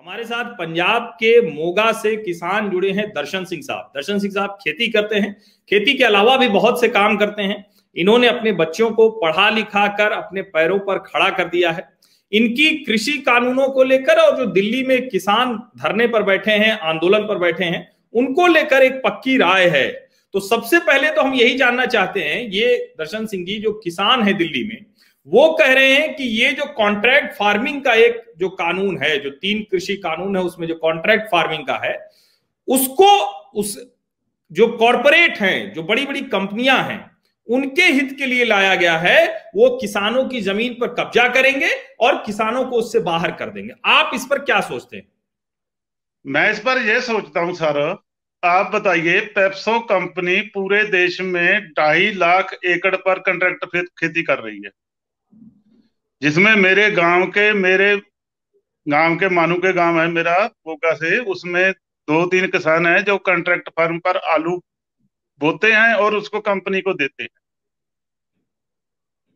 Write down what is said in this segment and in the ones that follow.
हमारे साथ पंजाब के मोगा से किसान जुड़े हैं दर्शन सिंह साहब। दर्शन सिंह साहब खेती करते हैं, खेती के अलावा भी बहुत से काम करते हैं। इन्होंने अपने बच्चों को पढ़ा लिखा कर अपने पैरों पर खड़ा कर दिया है। इनकी कृषि कानूनों को लेकर और जो दिल्ली में किसान धरने पर बैठे हैं, आंदोलन पर बैठे हैं, उनको लेकर एक पक्की राय है। तो सबसे पहले तो हम यही जानना चाहते हैं, ये दर्शन सिंह जी जो किसान है दिल्ली में, वो कह रहे हैं कि ये जो कॉन्ट्रैक्ट फार्मिंग का एक जो कानून है, जो 3 कृषि कानून है, उसमें जो कॉन्ट्रैक्ट फार्मिंग का है, उसको उस जो कॉरपोरेट हैं, जो बड़ी बड़ी कंपनियां हैं, उनके हित के लिए लाया गया है। वो किसानों की जमीन पर कब्जा करेंगे और किसानों को उससे बाहर कर देंगे। आप इस पर क्या सोचते हैं? मैं इस पर यह सोचता हूं सर, आप बताइए, पेप्सो कंपनी पूरे देश में 2.5 लाख एकड़ पर कॉन्ट्रैक्ट खेती कर रही है, जिसमें मेरे गांव के मानू के गांव है मेरा बोका से, उसमें 2-3 किसान हैं जो कॉन्ट्रैक्ट फार्म पर आलू बोते हैं और उसको कंपनी को देते हैं।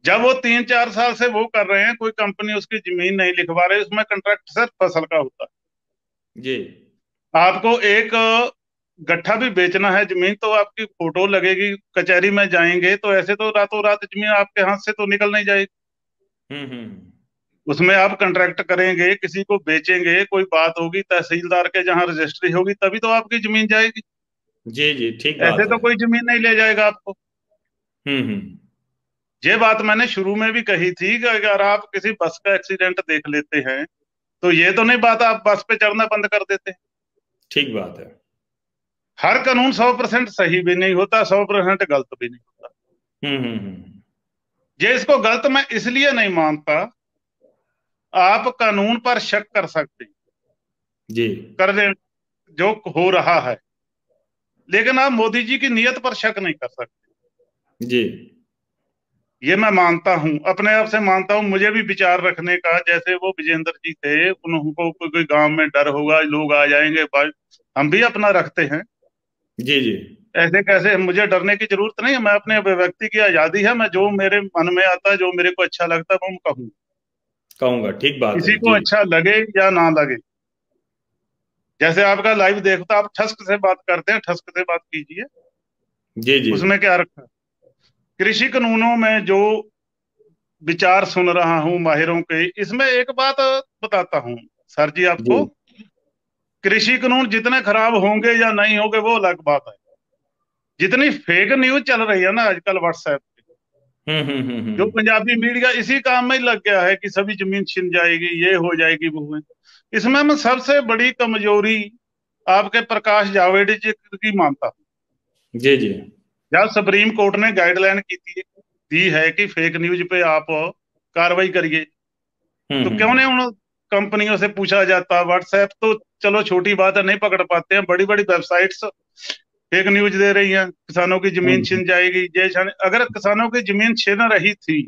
जब वो 3-4 साल से वो कर रहे हैं, कोई कंपनी उसकी जमीन नहीं लिखवा रही, उसमें कॉन्ट्रैक्ट सिर्फ फसल का होता है। जी, आपको एक गट्ठा भी बेचना है जमीन, तो आपकी फोटो लगेगी, कचहरी में जाएंगे तो ऐसे तो रातों रात जमीन आपके हाथ से तो निकल नहीं जाएगी। उसमें आप कॉन्ट्रैक्ट करेंगे, किसी को बेचेंगे, कोई बात होगी तहसीलदार के जहां रजिस्ट्री होगी, तभी तो आपकी जमीन जाएगी। जी जी, ठीक ऐसे बात तो है। कोई जमीन नहीं ले जाएगा आपको। हम्म। ये बात मैंने शुरू में भी कही थी कि अगर आप किसी बस का एक्सीडेंट देख लेते हैं तो ये तो नहीं बात आप बस पे चढ़ना बंद कर देते हैं। ठीक बात है। हर कानून 100% सही भी नहीं होता, 100% गलत भी नहीं होता। ये इसको गलत मैं इसलिए नहीं मानता, आप कानून पर शक कर सकते हैं, जी कर दे जो हो रहा है, लेकिन आप मोदी जी की नीयत पर शक नहीं कर सकते। जी। ये मैं मानता हूं, अपने आप से मानता हूं। मुझे भी विचार रखने का, जैसे वो विजेंद्र जी थे, उनको कोई गांव में डर होगा, लोग आ जाएंगे, हम भी अपना रखते हैं। जी जी, ऐसे कैसे, मुझे डरने की जरूरत नहीं है। मैं अपने अभिव्यक्ति की आजादी है, मैं जो मेरे मन में आता है, जो मेरे को अच्छा लगता है, वो मैं कहूँ। कहूंगा, ठीक बात किसी है। को जी अच्छा लगे या ना लगे, जैसे आपका लाइव देखता, आप ठस्क से बात करते हैं, ठस्क से बात कीजिए, जी जी। उसमें क्या रखा है। कृषि कानूनों में जो विचार सुन रहा हूं माहिरों के, इसमें एक बात बताता हूं सर जी जी। आपको। कृषि कानून जितने खराब होंगे या नहीं होंगे वो अलग बात है। जितनी फेक न्यूज चल रही है ना आजकल व्हाट्सएप पे, जो हम्म। पंजाबी मीडिया इसी काम में ही लग गया है कि सभी जमीन छिन जाएगी, ये हो जाएगी, वो है। इसमें मैं सबसे बड़ी कमजोरी आपके प्रकाश जावड़ेकर जी की मानता हूं। जी जी। जब सुप्रीम कोर्ट ने गाइडलाइन दी है कि फेक न्यूज पे आप कार्रवाई करिए, तो क्यों नहीं हम्म। उन कंपनियों से पूछा जाता। व्हाट्सएप तो चलो छोटी बात है, नहीं पकड़ पाते हैं, बड़ी बड़ी वेबसाइट्स फेक न्यूज दे रही हैं, किसानों की जमीन हम्म छिन जाएगी, अगर किसानों की जमीन छिन रही थी,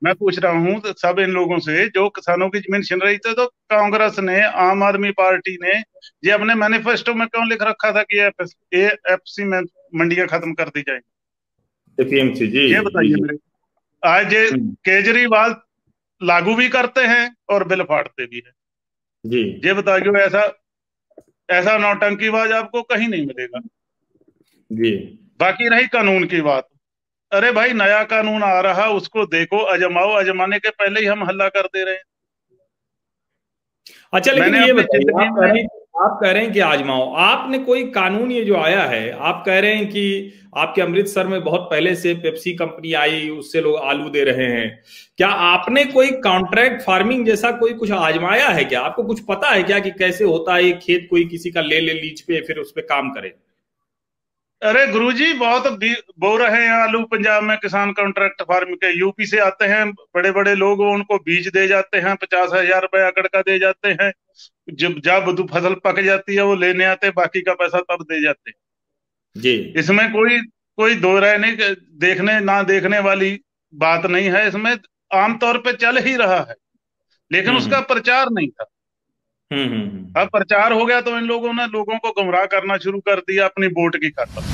मैं पूछ रहा हूं तो सब इन लोगों से, जो किसानों की जमीन छीन रही थी, तो कांग्रेस ने, आम आदमी पार्टी ने ये अपने मैनिफेस्टो में क्यों लिख रखा था कि एएफसी में मंडियां खत्म कर दी जाएंगी? एपीएमसी। जी ये जी बताइए जी। मेरे। आज ये हम्म, केजरीवाल लागू भी करते हैं और बिल फाड़ते भी हैं। जी ये बताइए, ऐसा ऐसा नौटंकीबाज आपको कहीं नहीं मिलेगा। जी। बाकी रही कानून की बात, अरे भाई, नया कानून आ रहा, उसको देखो, अजमाओ, अजमाने के पहले ही हम हल्ला कर दे रहे हैं। अच्छा, लेकिन मैंने ये अपनी बताइए, जिंदगी में, आप कह रहे हैं कि आजमाओ, आपने कोई कानून ये जो आया है, आप कह रहे हैं कि आपके अमृतसर में बहुत पहले से पेप्सी कंपनी आई, उससे लोग आलू दे रहे हैं। क्या आपने कोई कॉन्ट्रैक्ट फार्मिंग जैसा कोई कुछ आजमाया है क्या? आपको कुछ पता है क्या कि कैसे होता है ये खेत, कोई किसी का ले ले लीज पे, फिर उस पे काम करे? अरे गुरुजी, बहुत बो रहे हैं आलू पंजाब में, किसान कॉन्ट्रैक्ट फार्म के यूपी से आते हैं बड़े बड़े लोग, उनको बीज दे जाते हैं, 50,000 रुपया एकड़ का दे जाते हैं। जब फसल पक जाती है वो लेने आते हैं, बाकी का पैसा तब दे जाते हैं। जी। इसमें कोई कोई दो राय नहीं, देखने ना देखने वाली बात नहीं है इसमें। आमतौर पे चल ही रहा है, लेकिन हम्म उसका प्रचार नहीं था। अब हम्म। प्रचार हो गया तो इन लोगों ने लोगों को गुमराह करना शुरू कर दिया अपनी वोट की खातिर।